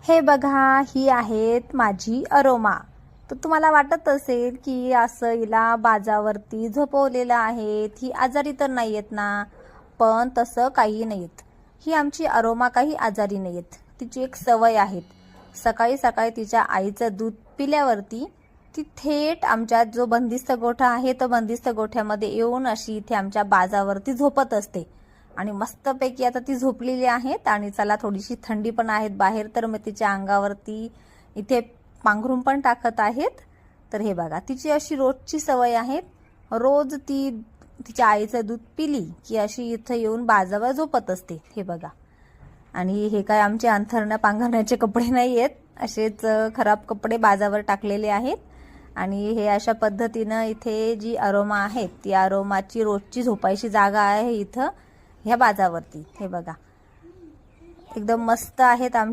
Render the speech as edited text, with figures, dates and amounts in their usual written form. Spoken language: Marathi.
हे बघा, ही आहेत माझी अरोमा. तर तुम्हाला वाटत असेल की असं हिला बाजावरती झोपवलेलं आहे, ही आजारी तर नाही आहेत ना. पण तसं काही नाही आहेत. ही आमची अरोमा काही आजारी नाही आहेत. तिची एक सवय आहे. सकाळी सकाळी तिच्या आईचं दूध पिल्यावरती ती थेट आमच्या जो बंदिस्त गोठा आहे तो बंदिस्त गोठ्यामध्ये येऊन अशी इथे आमच्या बाजावरती झोपत असते. आणि मस्तपैकी आता ती झोपलेली आहेत. आणि चला, थोडीशी थंडी पण आहेत बाहेर, तर मी तिच्या अंगावरती इथे पांघरून पण टाकत आहेत. तर हे बघा, तिची अशी रोजची सवय आहे. रोज ती तिच्या आईचं दूध पिली की अशी इथं येऊन बाजावर झोपत असते. हे बघा. आणि हे काय आमचे अंथरण्या पांघरण्याचे कपडे नाही आहेत, असेच खराब कपडे बाजावर टाकलेले आहेत. आणि हे अशा पद्धतीनं इथे जी अरोमा आहे ती अरोमाची रोजची झोपायची जागा आहे इथं ह्या बाजावरती. हे बघा, एकदम मस्त आहेत